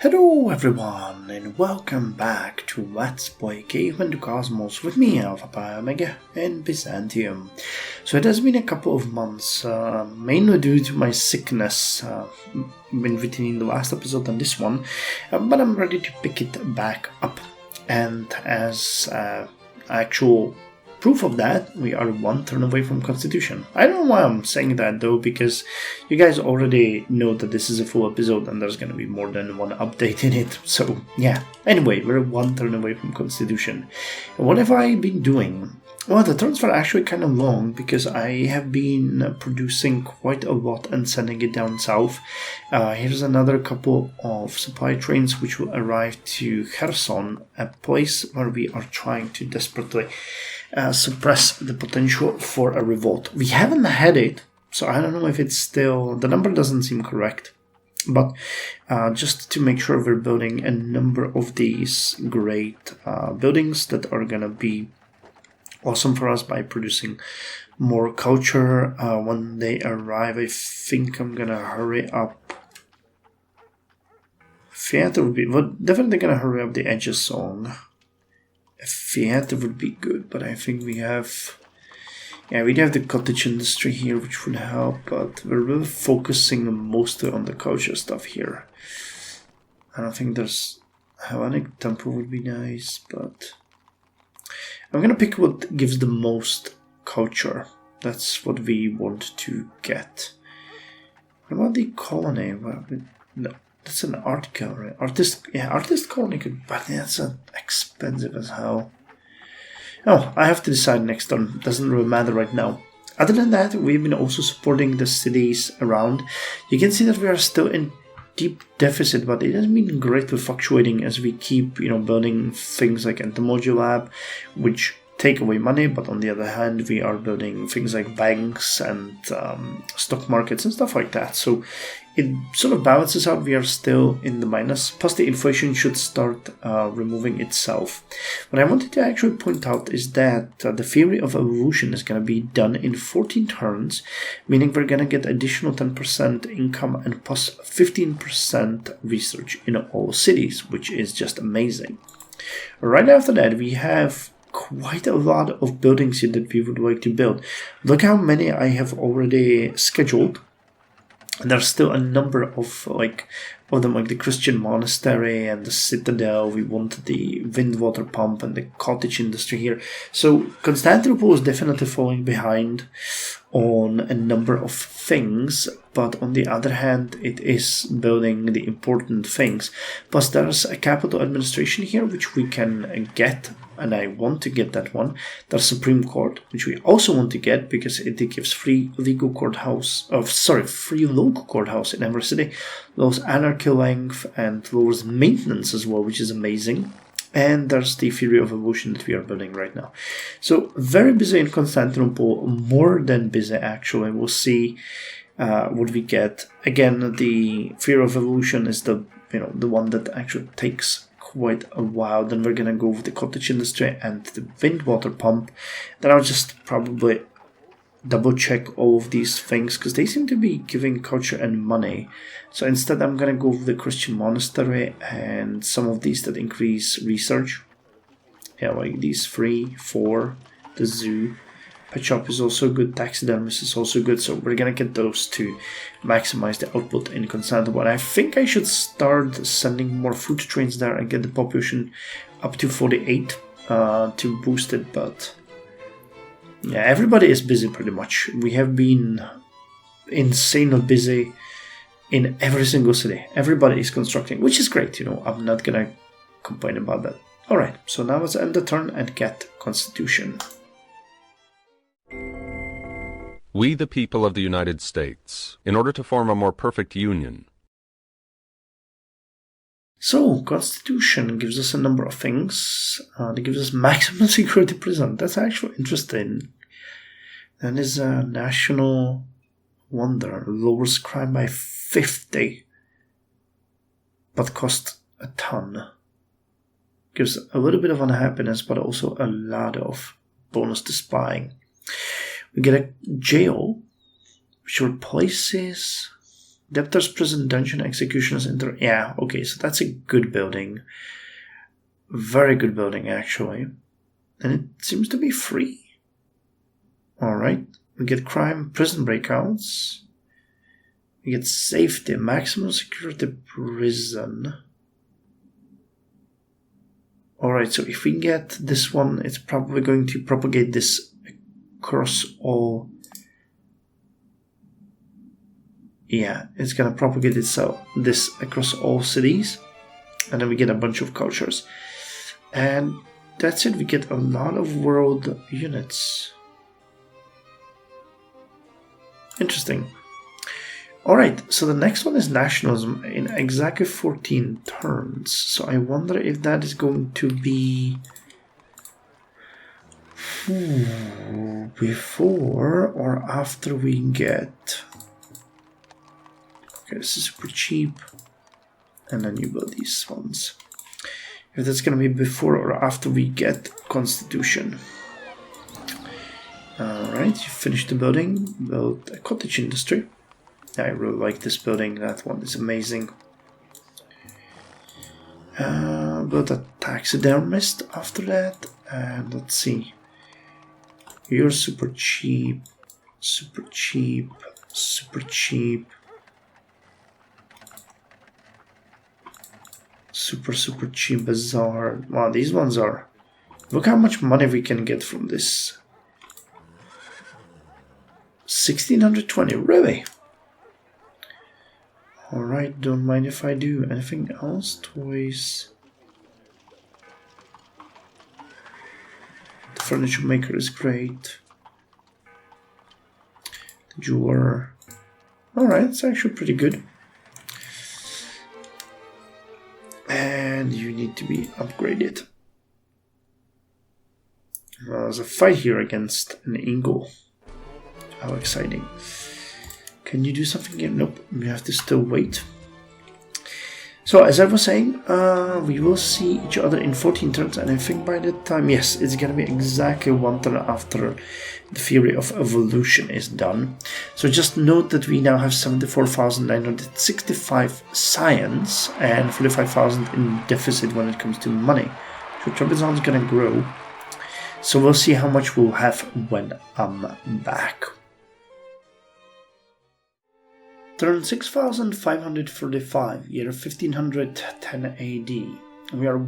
Hello everyone and welcome back to Let's Play Caveman to Cosmos with me, Alpha Pi Omega in Byzantium. So it has been a couple of months, mainly due to my sickness in between the last episode and this one, but I'm ready to pick it back up. And as actual proof of that, we are one turn away from Constitution. I don't know why I'm saying that though, because you guys already know that this is a full episode and there's going to be more than one update in it. So yeah, anyway, we're one turn away from Constitution. And what have I been doing? Well, the turns were actually kind of long because I have been producing quite a lot and sending it down south. Here's another couple of supply trains which will arrive to Kherson, a place where we are trying to desperately suppress the potential for a revolt. We haven't had it, so I don't know if it's still... the number doesn't seem correct. But just to make sure we're building a number of these great buildings that are gonna be awesome for us by producing more culture when they arrive. I think I'm gonna hurry up. Theater would be... well, definitely gonna hurry up the Edges song. A theater would be good, but I think we have... yeah, we have the cottage industry here, which would help, but we're really focusing mostly on the culture stuff here. I don't think there's... Hellenic Temple would be nice, but... I'm gonna pick what gives the most culture. That's what we want to get. What about the colony? Well, no. That's an art gallery. Artist colony could, but that's expensive as hell. Oh, I have to decide next turn. Doesn't really matter right now. Other than that, we've been also supporting the cities around. You can see that we are still in deep deficit, but it has been greatly fluctuating as we keep, building things like Entomology Lab, which take away money, but on the other hand, we are building things like banks and stock markets and stuff like that. So it sort of balances out. We are still in the minus, plus the inflation should start removing itself. What I wanted to actually point out is that the theory of evolution is going to be done in 14 turns, meaning we're going to get additional 10% income and plus 15% research in all cities, which is just amazing. Right after that, we have quite a lot of buildings here that we would like to build. Look how many I have already scheduled. And there's still a number of them, like the Christian monastery and the citadel. We want the wind water pump and the cottage industry here. So Constantinople is definitely falling behind on a number of things, but on the other hand, it is building the important things. Plus there's a capital administration here, which we can get, and I want to get that one. There's Supreme Court, which we also want to get because it gives free local courthouse in every city, lowers anarchy length and lowers maintenance as well, which is amazing. And there's the theory of evolution that we are building right now. So very busy in Constantinople, more than busy actually. We'll see what we get. Again, the theory of evolution is the one that actually takes quite a while. Then we're gonna go with the cottage industry and the wind water pump. Then I'll just probably double check all of these things because they seem to be giving culture and money. So instead I'm gonna go with the Christian monastery and some of these that increase research. Yeah, like these 3, 4, the zoo. Pet shop is also good, taxidermist is also good, so we're gonna get those to maximize the output in Constantinople. And I think I should start sending more food trains there and get the population up to 48 to boost it, but yeah, everybody is busy pretty much. We have been insanely busy in every single city. Everybody is constructing, which is great, I'm not gonna complain about that. Alright, so now let's end the turn and get Constitution. We, the people of the United States, in order to form a more perfect union. So, Constitution gives us a number of things. It gives us maximum security prison. That's actually interesting. Then is a national wonder. Lowers crime by 50, but costs a ton. Gives a little bit of unhappiness, but also a lot of bonus to spying. We get a jail, which replaces Debtor's prison, dungeon, executioners, yeah, okay, so that's a good building. Very good building, actually. And it seems to be free. Alright, we get crime, prison breakouts. We get safety, maximum security prison. Alright, so if we get this one, it's probably going to propagate this across all. Yeah, it's gonna propagate this across all cities. And then we get a bunch of cultures. And that's it, we get a lot of world units. Interesting. Alright, so the next one is nationalism in exactly 14 turns. So I wonder if that is going to be before or after we get. Okay, this is super cheap. And then you build these ones. If that's going to be before or after we get Constitution. Alright, you finished the building. Build a cottage industry. I really like this building. That one is amazing. Build a taxidermist after that. And let's see. You're super cheap. Super cheap. Super cheap. Super cheap bazaar. Wow, these ones are. Look how much money we can get from this. 1620, really? Alright, don't mind if I do. Anything else? Toys. The furniture maker is great. The jeweler. Alright, it's actually pretty good. And you need to be upgraded. There's a fight here against an eagle. How exciting. Can you do something here? Nope, we have to still wait. So as I was saying, we will see each other in 14 turns, and I think by that time, yes, it's gonna be exactly 1 turn after the theory of evolution is done. So just note that we now have 74,965 science and 45,000 in deficit when it comes to money. So Trebizond's gonna grow. So we'll see how much we'll have when I'm back. Turn 6,545, year 1510 AD. We are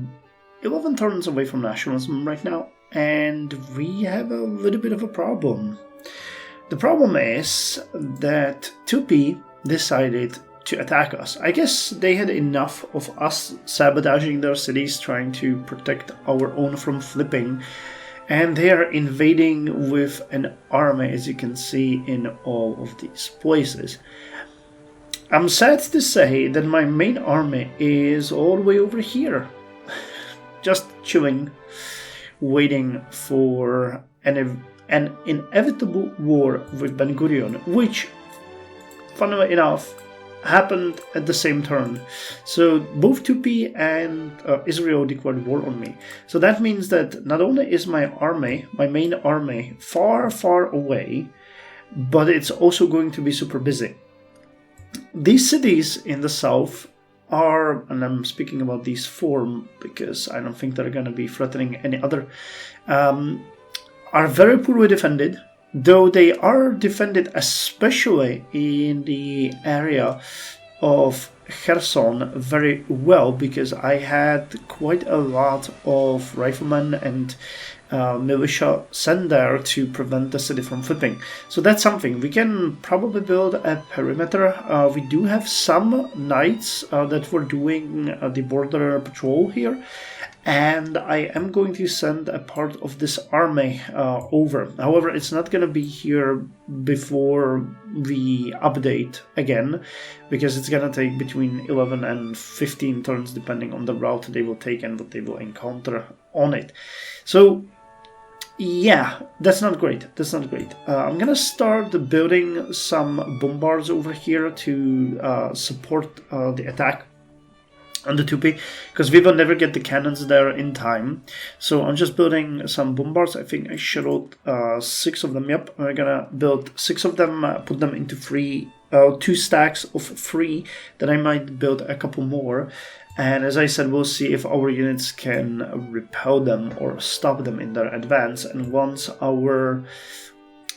11 turns away from nationalism right now, and we have a little bit of a problem. The problem is that Tupi decided to attack us. I guess they had enough of us sabotaging their cities, trying to protect our own from flipping, and they are invading with an army, as you can see in all of these places. I'm sad to say that my main army is all the way over here, just chilling, waiting for an inevitable war with Ben Gurion, which, funnily enough, happened at the same turn. So both Tupi and Israel declared war on me. So that means that not only is my army, my main army, far, far away, but it's also going to be super busy. These cities in the south are, and I'm speaking about these 4 because I don't think they're going to be threatening any other, are very poorly defended, though they are defended especially in the area of Kherson very well, because I had quite a lot of riflemen and militia sent there to prevent the city from flipping. So that's something. We can probably build a perimeter. We do have some knights that were doing the border patrol here, and I am going to send a part of this army over. However, it's not going to be here before we update again, because it's going to take between 11 and 15 turns depending on the route they will take and what they will encounter on it. So yeah, that's not great. That's not great. I'm gonna start building some bombards over here to support the attack on the Tupi, because we will never get the cannons there in time. So I'm just building some bombards. I think I scheduled 6 of them. Yep, we're gonna build 6 of them, put them into 3 2 stacks of 3, then I might build a couple more. And as I said, we'll see if our units can repel them or stop them in their advance. And once our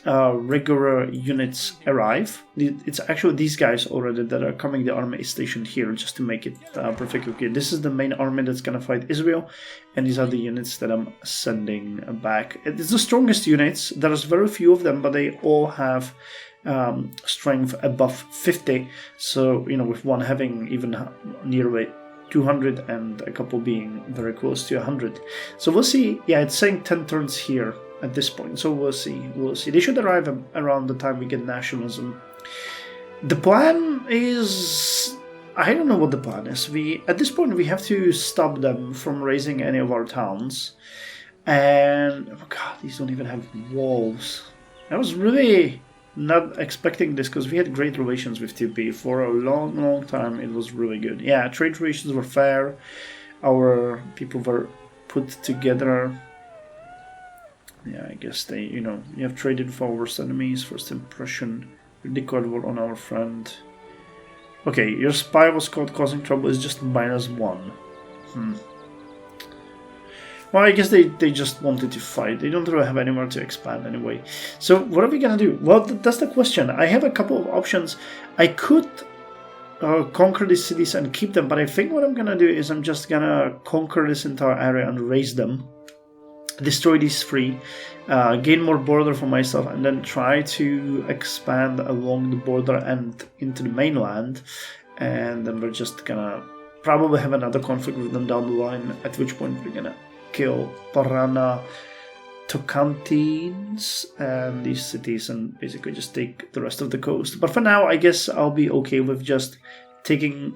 regular units arrive, it's actually these guys already that are coming. The army is stationed here just to make it perfectly clear. This is the main army that's gonna fight Israel, and these are the units that I'm sending back. It's the strongest units. There's very few of them, but they all have strength above 50. So, you know, with one having even nearly 200 and a couple being very close to 100. So we'll see. Yeah, it's saying 10 turns here at this point, so we'll see. They should arrive around the time we get nationalism. The plan is, I don't know what the plan is. At this point we have to stop them from raising any of our towns, and oh god, these don't even have walls. I was really not expecting this because we had great relations with TP for a long time. It was really good. Yeah, trade relations were fair. Our people were put together. Yeah, I guess they, you know, you have traded with our worst enemies. First impression, we declared war on our friend. Okay, your spy was caught causing trouble is just -1. Well, I guess they just wanted to fight. They don't really have anywhere to expand anyway. So what are we gonna do? Well, that's the question. I have a couple of options. I could conquer these cities and keep them, but I think what I'm gonna do is I'm just gonna conquer this entire area and raise them, destroy these 3, gain more border for myself, and then try to expand along the border and into the mainland. And then we're just gonna probably have another conflict with them down the line, at which point we're gonna kill Parana, Tocantins, and these cities, and basically just take the rest of the coast. But for now, I guess I'll be okay with just taking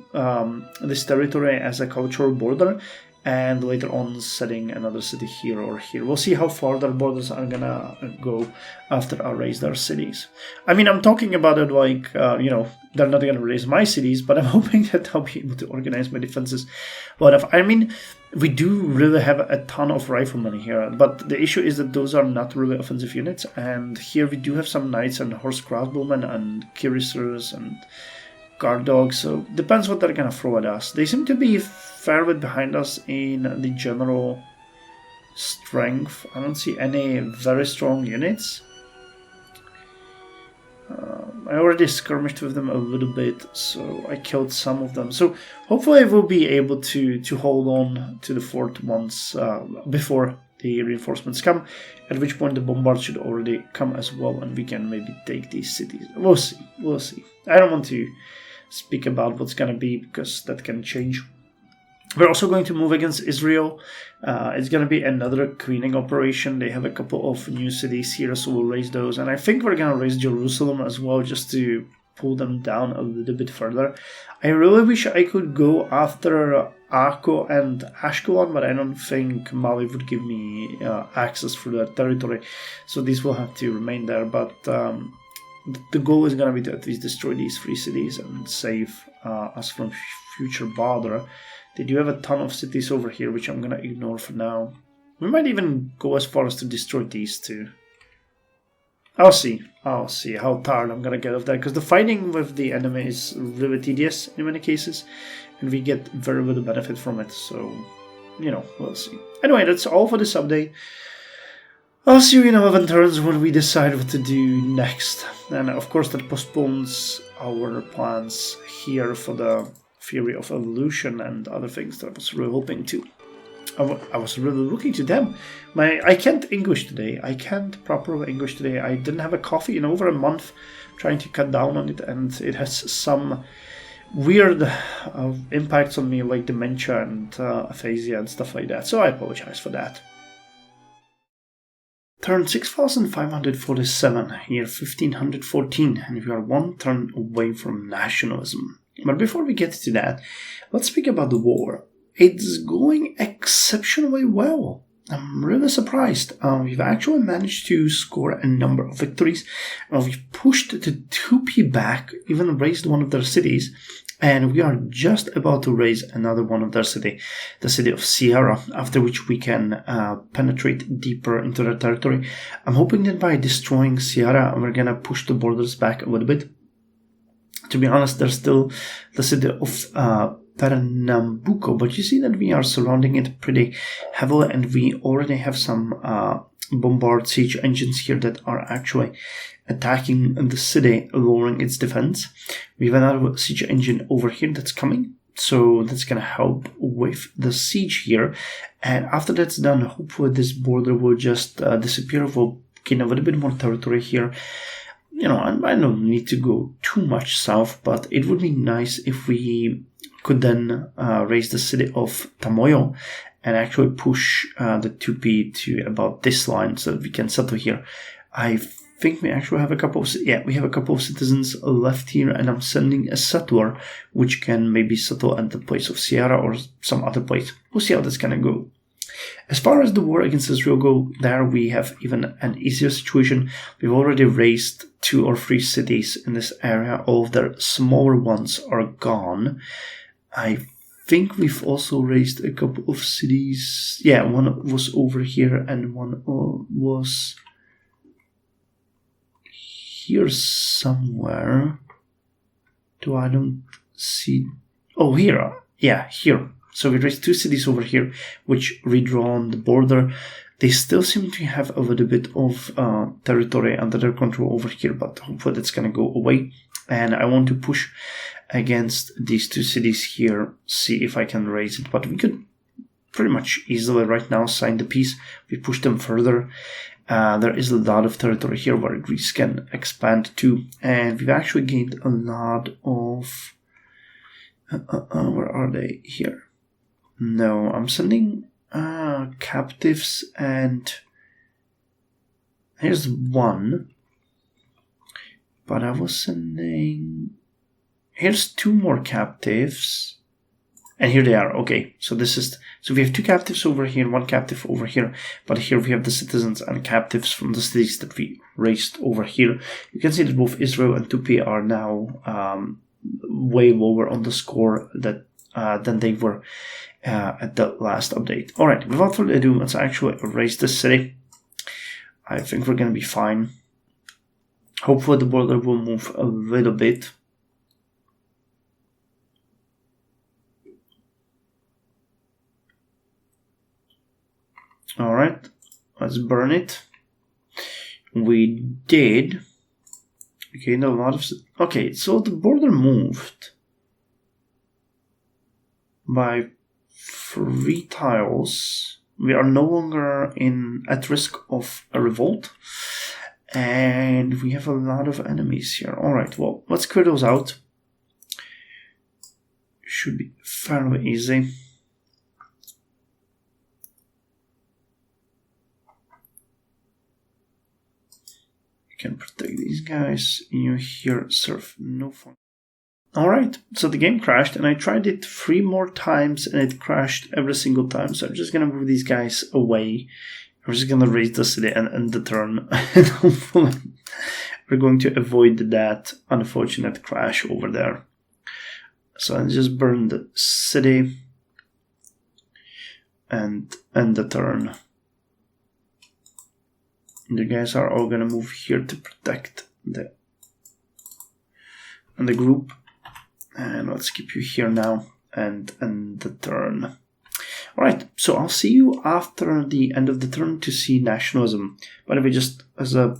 this territory as a cultural border, and later on setting another city here or here. We'll see how far their borders are gonna go after I raise their cities. I mean, I'm talking about it like, you know, they're not gonna raise my cities, but I'm hoping that I'll be able to organize my defenses well enough. I mean, we do really have a ton of riflemen here, but the issue is that those are not really offensive units, and here we do have some knights and horse crossbowmen and cuirassiers and guard dogs, so depends what they're gonna throw at us. They seem to be fair bit behind us in the general strength. I don't see any very strong units. I already skirmished with them a little bit, so I killed some of them. So hopefully we'll be able to hold on to the fort once before the reinforcements come, at which point the bombards should already come as well, and we can maybe take these cities. We'll see. I don't want to speak about what's gonna be because that can change. We're also going to move against Israel. It's going to be another cleaning operation. They have a couple of new cities here, so we'll raise those. And I think we're going to raise Jerusalem as well, just to pull them down a little bit further. I really wish I could go after Akko and Ashkelon, but I don't think Mali would give me access through that territory. So these will have to remain there. But the goal is going to be to at least destroy these 3 cities and save us from future bother. They do have a ton of cities over here, which I'm going to ignore for now. We might even go as far as to destroy these 2. I'll see how tired I'm going to get of that, because the fighting with the enemy is really tedious in many cases, and we get very little benefit from it, so, you know, we'll see. Anyway, that's all for this update. I'll see you in 11 turns when we decide what to do next. And of course that postpones our plans here for the theory of evolution and other things that I was really hoping to. I was really looking to them. I can't English today. I can't properly English today. I didn't have a coffee in over a month, trying to cut down on it, and it has some weird impacts on me, like dementia and aphasia and stuff like that. So I apologize for that. Turn 6547, year 1514, and we are 1 turn away from nationalism. But before we get to that, let's speak about the war. It's going exceptionally well. I'm really surprised. We've actually managed to score a number of victories. We've pushed the Tupi back, even raised one of their cities, and we are just about to raise another one of their city, the city of Sierra, after which we can penetrate deeper into their territory. I'm hoping that by destroying Sierra, we're gonna push the borders back a little bit. To be honest, there's still the city of Pernambuco, but you see that we are surrounding it pretty heavily, and we already have some bombard siege engines here that are actually attacking the city, lowering its defense. We have another siege engine over here that's coming, so that's gonna help with the siege here. And after that's done, hopefully this border will just disappear. We'll gain a little bit more territory here. You know, I don't need to go too much south, but it would be nice if we could then raise the city of Tamoyo and actually push the Tupi to about this line so that we can settle here. I think we actually have a couple of, we have a couple of citizens left here, and I'm sending a settler which can maybe settle at the place of Sierra or some other place. We'll see how that's gonna go. As far as the war against Israel go, there we have even an easier situation. We've already raised 2 or 3 cities in this area. All of their smaller ones are gone. I think we've also raised a couple of cities. Yeah, one was over here and one was here somewhere. I don't see... Oh, here. Yeah, here. So we raised 2 cities over here, which redrawn the border. They still seem to have a little bit of territory under their control over here, but hopefully that's going to go away. And I want to push against these 2 cities here, see if I can raise it. But we could pretty much easily right now sign the peace. We push them further. There is a lot of territory here where Greece can expand to. And we've actually gained a lot of... where are they? Here. No, I'm sending captives, and here's one. But I was sending... Here's 2 more captives. And here they are. Okay, so this is... So we have 2 captives over here, 1 captive over here. But here we have the citizens and captives from the cities that we raised over here. You can see that both Israel and Tupi are now way lower on the score that than they were at the last update. Alright, without further ado, let's actually raise this city. I think we're going to be fine. Hopefully the border will move a little bit. Alright, let's burn it. We did. Okay, a lot of... Okay, so the border moved by 3 tiles. We are no longer at risk of a revolt. And we have a lot of enemies here. Alright, well, let's clear those out. Should be fairly easy. You can protect these guys. You here serve no fun. Alright, so the game crashed, and I tried it 3 more times, and it crashed every single time. So I'm just gonna move these guys away. I'm just gonna raise the city and end the turn. And hopefully we're going to avoid that unfortunate crash over there. So I just burn the city and end the turn. The guys are all gonna move here to protect the group. And let's keep you here now and end the turn. Alright, so I'll see you after the end of the turn to see nationalism. By the way, just as a,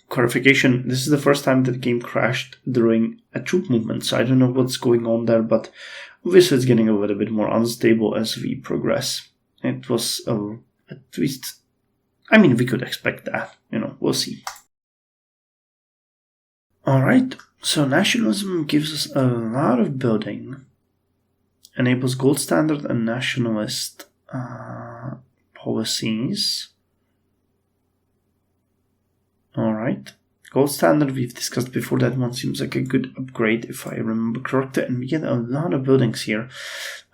clarification, this is the first time that the game crashed during a troop movement, so I don't know what's going on there, but obviously it's getting a little bit more unstable as we progress. It was at least... we could expect that, we'll see. Alright, so nationalism gives us a lot of building. Enables gold standard and nationalist policies. Alright. Gold standard we've discussed before. That one seems like a good upgrade if I remember correctly. And we get a lot of buildings here.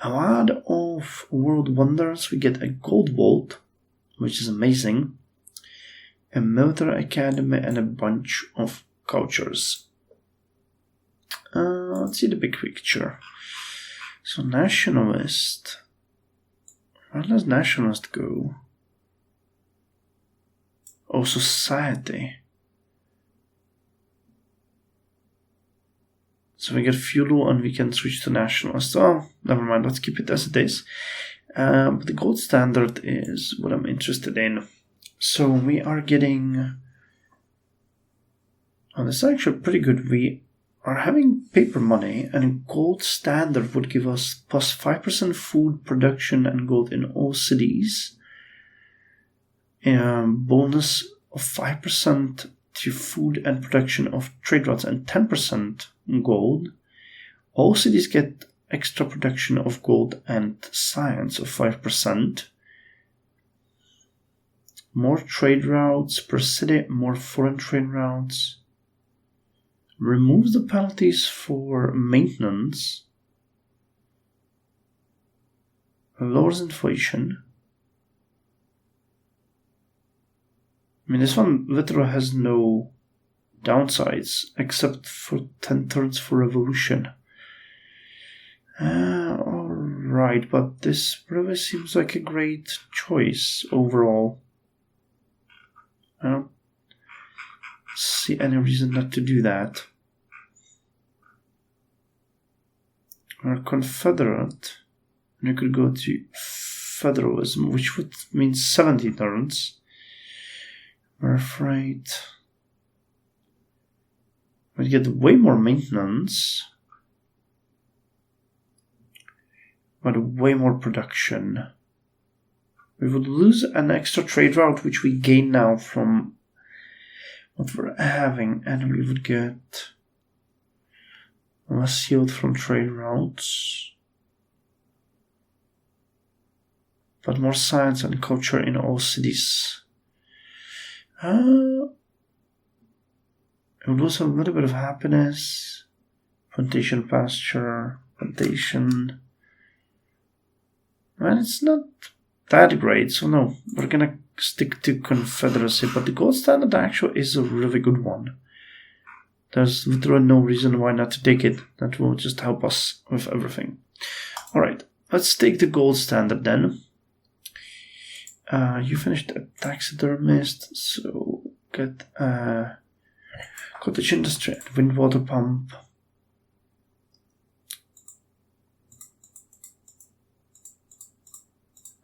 A lot of world wonders. We get a gold vault, which is amazing. A military academy and a bunch of cultures. Let's see the big picture. So nationalist. Where does nationalist go? Oh, society. So we get fuel and we can switch to nationalist. Oh, never mind, let's keep it as it is. But the gold standard is what I'm interested in. So we are getting... Oh, this is actually pretty good. We are having paper money, and gold standard would give us plus 5% food production and gold in all cities. Bonus of 5% to food and production of trade routes and 10% gold. All cities get extra production of gold and science of 5%. More trade routes per city, more foreign trade routes. Removes the penalties for maintenance. Lowers inflation. I mean, this one literally has no downsides except for 10 turns for revolution. Alright, but this really seems like a great choice overall. I don't see any reason not to do that. Or Confederate. And you could go to Federalism, which would mean 70 turns. We're afraid we'd get way more maintenance, but way more production. We would lose an extra trade route, which we gain now from what we're having, and we would get less yield from trade routes, but more science and culture in all cities. It would also a little bit of happiness, plantation pasture, plantation, and it's not that great, so no, we're gonna stick to Confederacy, but the gold standard actually is a really good one. There's literally no reason why not to take it. That will just help us with everything. Alright, let's take the gold standard then. You finished a taxidermist, so get a cottage industry and wind water pump.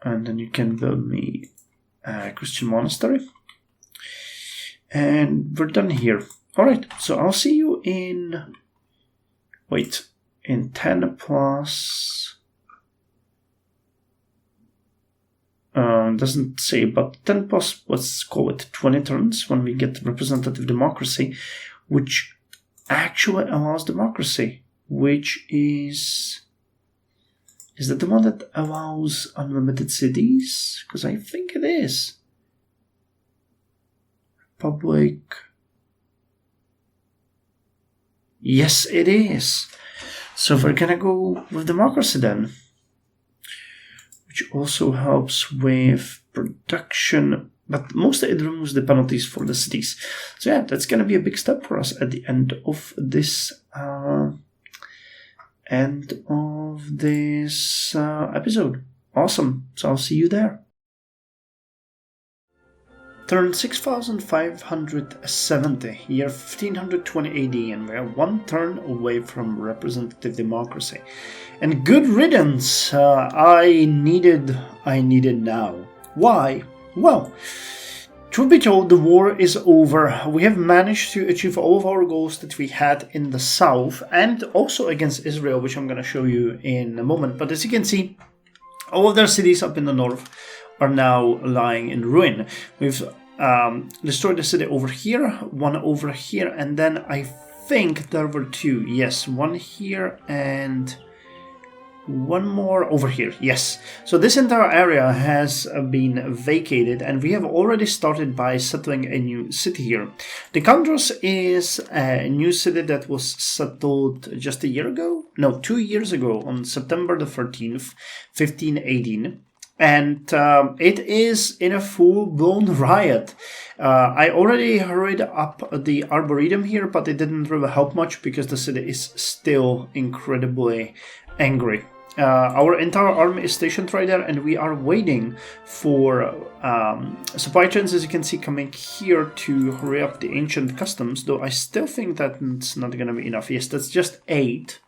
And then you can build me a Christian monastery. And we're done here. Alright, so I'll see you in... Wait, in 10 plus... doesn't say, but 10 plus, let's call it 20 turns when we get representative democracy, which actually allows democracy, which is that the one that allows unlimited cities? Because I think it is. Republic. Yes, it is. So we're gonna go with democracy then, which also helps with production, but mostly it removes the penalties for the cities. So yeah, that's going to be a big step for us at the end of this episode. Awesome. So I'll see you there. Turn 6570, year 1520 AD, and we are one turn away from representative democracy. And good riddance, I needed now. Why? Well, truth be told, the war is over. We have managed to achieve all of our goals that we had in the south, and also against Israel, which I'm going to show you in a moment. But as you can see, all of their cities up in the north are now lying in ruin. We've destroyed the city over here, one over here, and then I think there were two. Yes, one here and one more over here. Yes. So this entire area has been vacated, and we have already started by settling a new city here. The Kandros is a new city that was settled just a year ago? No, 2 years ago on September the 13th, 1518. And it is in a full-blown riot. I already hurried up the Arboretum here, but it didn't really help much because the city is still incredibly angry. our entire army is stationed right there, and we are waiting for supply trains, as you can see, coming here to hurry up the ancient customs, though I still think that it's not going to be enough. Yes, that's just 8,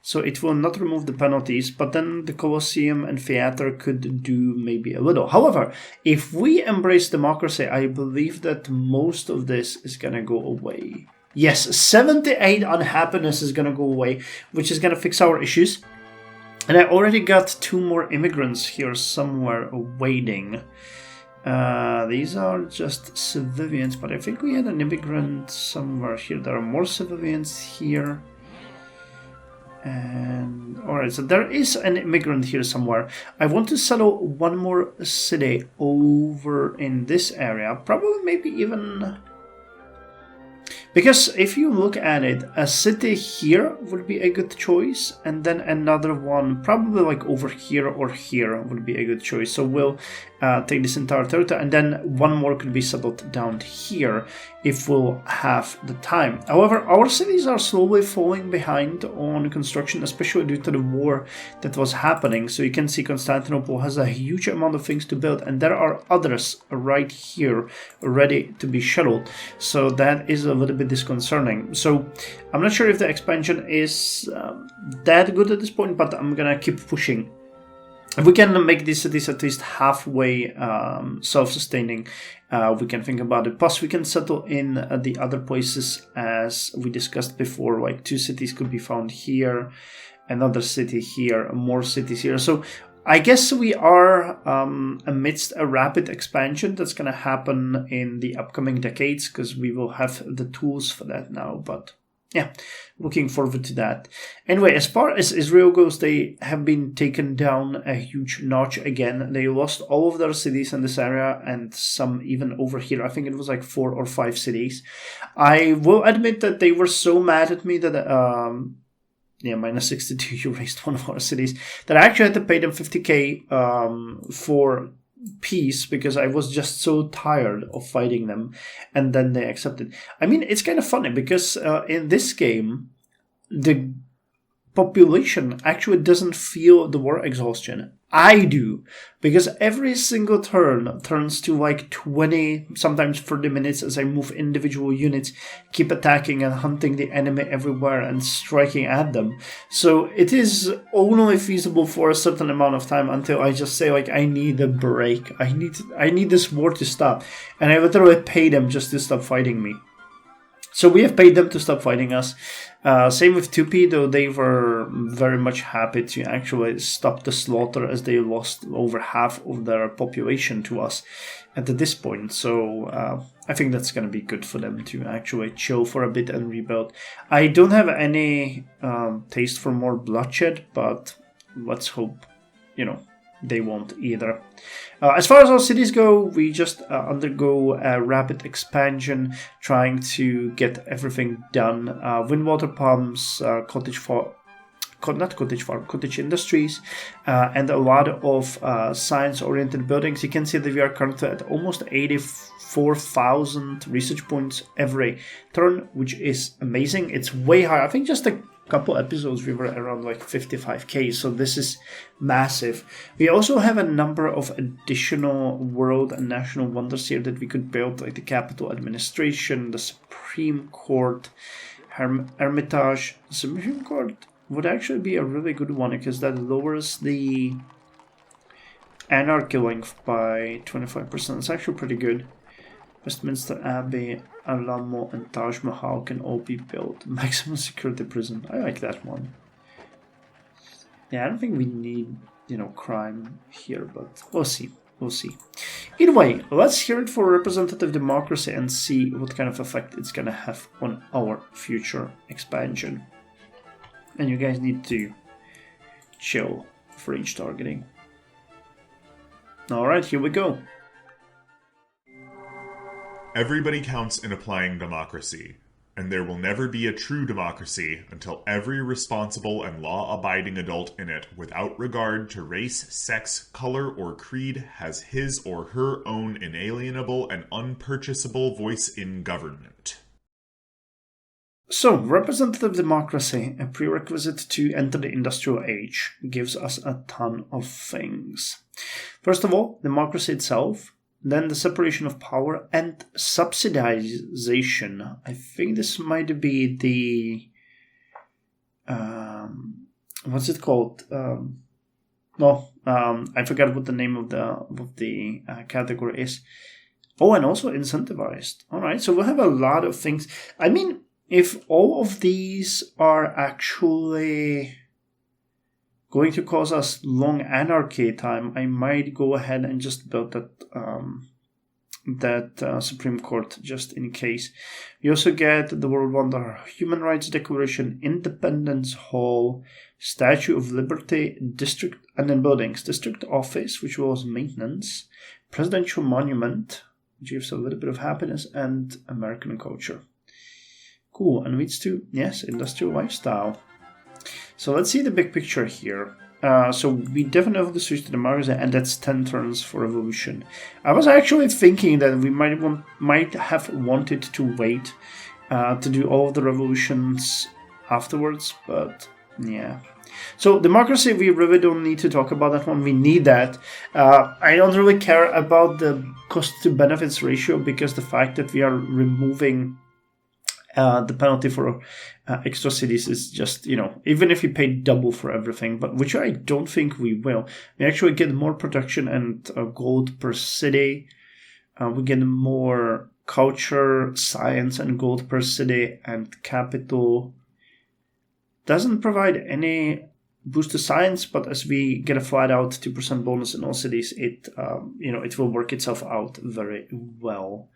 so it will not remove the penalties, but then the Colosseum and Theater could do maybe a little. However, if we embrace democracy, I believe that most of this is going to go away. Yes, 78 unhappiness is going to go away, which is going to fix our issues. And I already got 2 more immigrants here somewhere waiting. These are just civilians, but I think we had an immigrant somewhere here. There are more civilians here. And alright, so there is an immigrant here somewhere. I want to settle 1 more city over in this area. Probably maybe even... Because if you look at it, a city here would be a good choice, and then another one, probably like over here or here, would be a good choice. So we'll take this entire territory, and then 1 more could be settled down here if we'll have the time. However, our cities are slowly falling behind on construction, especially due to the war that was happening. So you can see Constantinople has a huge amount of things to build, and there are others right here ready to be shuttled. So that is a little bit disconcerting. So I'm not sure if the expansion is that good at this point, but I'm gonna keep pushing. If we can make these cities at least halfway self-sustaining, we can think about it. Plus, we can settle in the other places as we discussed before. Like 2 cities could be found here, another city here, more cities here. So I guess we are amidst a rapid expansion that's going to happen in the upcoming decades, because we will have the tools for that now. But yeah, looking forward to that. Anyway, as far as Israel goes, they have been taken down a huge notch again. They lost all of their cities in this area, and some even over here. I think it was like 4 or 5 cities. I will admit that they were so mad at me that yeah, minus 62, you raised 1 of our cities, that I actually had to pay them 50k for peace, because I was just so tired of fighting them, and then they accepted. I mean, it's kind of funny, because in this game, the population actually doesn't feel the war exhaustion. I do, because every single turn turns to like 20, sometimes 30 minutes as I move individual units, keep attacking and hunting the enemy everywhere and striking at them. So it is only feasible for a certain amount of time until I just say, like, I need a break. I need this war to stop. And I literally pay them just to stop fighting me. So we have paid them to stop fighting us. Same with 2P, though they were very much happy to actually stop the slaughter, as they lost over half of their population to us at this point. So I think that's going to be good for them to actually chill for a bit and rebuild. I don't have any taste for more bloodshed, but let's hope, they won't either. As far as our cities go, we just undergo a rapid expansion, trying to get everything done. Wind water pumps, cottage industries, and a lot of science-oriented buildings. You can see that we are currently at almost 84,000 research points every turn, which is amazing. It's way higher. I think just a couple episodes we were around like 55k, so this is massive. We also have a number of additional world and national wonders here that we could build, like the capital administration, the Supreme Court, Hermitage. The Supreme Court would actually be a really good one, because that lowers the anarchy length by 25%. It's actually pretty good. Westminster Abbey, Alamo, and Taj Mahal can all be built. Maximum security prison. I like that one. Yeah, I don't think we need, crime here, but we'll see. We'll see. Either way, let's hear it for representative democracy and see what kind of effect it's going to have on our future expansion. And you guys need to chill for each targeting. Alright, here we go. Everybody counts in applying democracy, and there will never be a true democracy until every responsible and law-abiding adult in it, without regard to race, sex, color, or creed, has his or her own inalienable and unpurchasable voice in government. So, representative democracy, a prerequisite to enter the industrial age, gives us a ton of things. First of all, democracy itself, then the separation of power and subsidization. I think this might be the... what's it called? I forgot what the name of the category is. Oh, and also incentivized. All right, so we'll have a lot of things. I mean, if all of these are actually going to cause us long anarchy time, I might go ahead and just build that Supreme Court just in case. You also get the World Wonder, Human Rights Declaration, Independence Hall, Statue of Liberty, District, and then buildings. District Office, which was maintenance, Presidential Monument, which gives a little bit of happiness, and American culture. Cool, and leads to, yes, industrial lifestyle. So let's see the big picture here. So we definitely switch to democracy, and that's 10 turns for revolution. I was actually thinking that we might have wanted to wait to do all of the revolutions afterwards, but yeah. So democracy, we really don't need to talk about that one. We need that. I don't really care about the cost to benefits ratio, because the fact that we are removing the penalty for extra cities is just, even if we pay double for everything, but which I don't think we will. We actually get more production and gold per city. We get more culture, science, and gold per city, and capital doesn't provide any boost to science, but as we get a flat out 2% bonus in all cities, it will work itself out very well.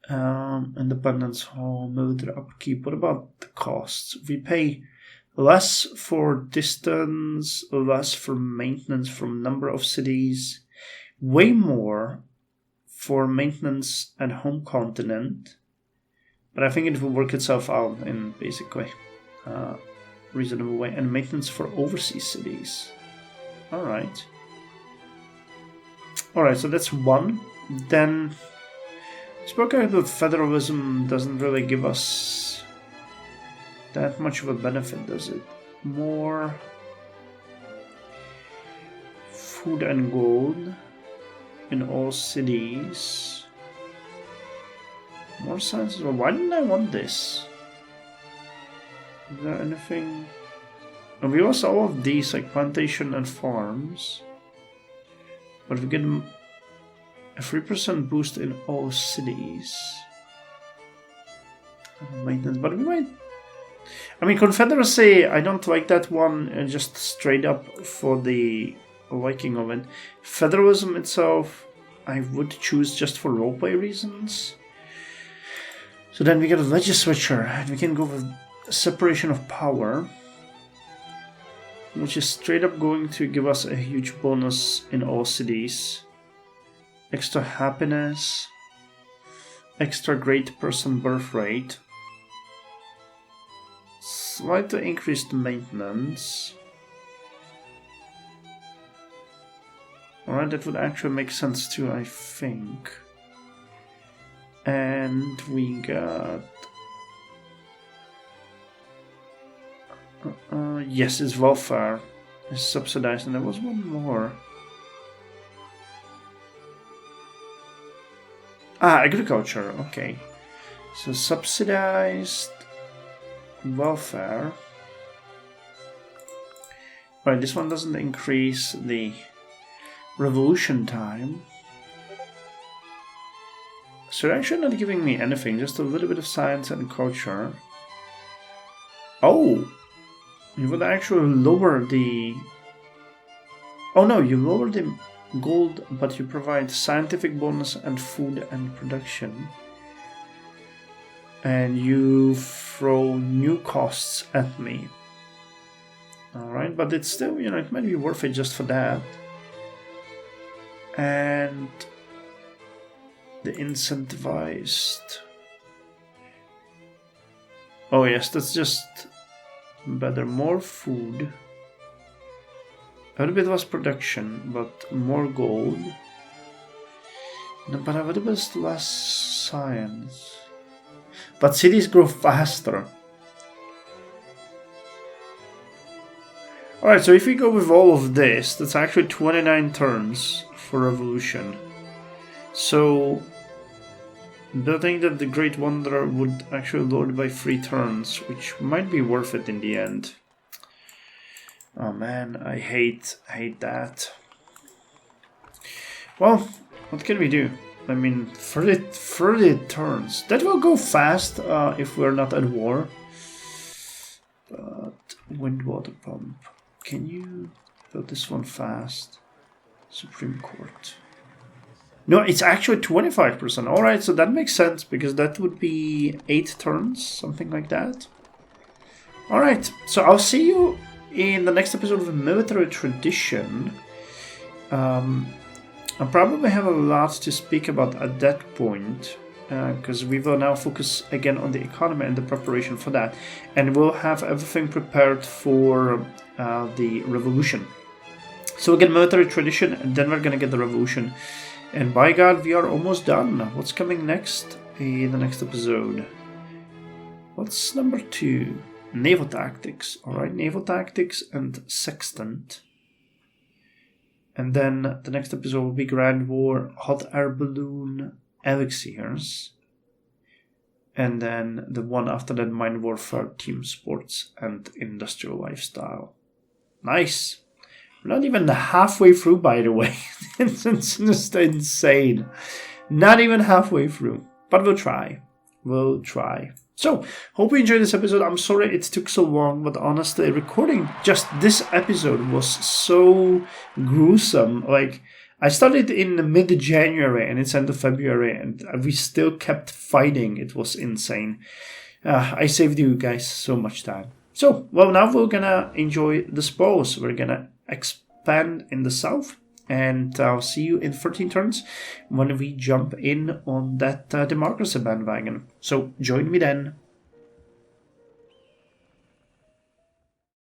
Independence Hall, military upkeep. What about the costs? We pay less for distance, less for maintenance from number of cities, way more for maintenance and home continent, but I think it will work itself out in basically reasonable way, and maintenance for overseas cities. Alright, so that's one. Then spoke about federalism doesn't really give us that much of a benefit, does it? More food and gold in all cities. More science as well. Why didn't I want this? Is there anything? And we also all of these, like plantation and farms. But we get a 3% boost in all cities. Maintenance, but we might... I mean, Confederacy, I don't like that one, just straight up for the liking of it. Federalism itself, I would choose just for roleplay reasons. So then we get a legislature, and we can go with separation of power, which is straight up going to give us a huge bonus in all cities. Extra happiness, extra great person birth rate, slightly increased maintenance. Alright, that would actually make sense too, I think. And we got... yes, it's welfare. It's subsidized, and there was one more. Agriculture, okay. So subsidized welfare. Right, this one doesn't increase the revolution time. So they're actually not giving me anything, just a little bit of science and culture. Oh! You would actually lower the... Oh no, you lower the gold, but you provide scientific bonus and food and production. And you throw new costs at me. Alright, but it's still, it might be worth it just for that. And the incentivized... Oh yes, that's just better. More food. A little bit less production, but more gold. But a little bit less science. But cities grow faster. Alright, so if we go with all of this, that's actually 29 turns for revolution. So, I think that the Great Wanderer would actually load by 3 turns, which might be worth it in the end. Oh man, I hate that. Well, what can we do? I mean, 30 turns. That will go fast if we're not at war. But wind water pump. Can you build this one fast? Supreme Court. No, it's actually 25%. Alright, so that makes sense because that would be 8 turns, something like that. Alright, so I'll see you in the next episode of Military Tradition. I probably have a lot to speak about at that point, because we will now focus again on the economy and the preparation for that, and we'll have everything prepared for the revolution. So again, Military Tradition, and then we're gonna get the revolution, and by God, we are almost done. What's coming next in the next episode? What's number 2? Naval Tactics. Alright, Naval Tactics and Sextant. And then the next episode will be Grand War, Hot Air Balloon, Elixirs. And then the one after that, Mine Warfare, Team Sports, and Industrial Lifestyle. Nice! We're not even halfway through, by the way. It's just insane. Not even halfway through. But we'll try. We'll try. So, hope you enjoyed this episode. I'm sorry it took so long, but honestly, recording just this episode was so gruesome. Like, I started in mid-January and it's end of February, and we still kept fighting. It was insane. I saved you guys so much time. So, well, now we're gonna enjoy the spoils. We're gonna expand in the south, and I'll see you in 13 turns when we jump in on that democracy bandwagon. So join me then.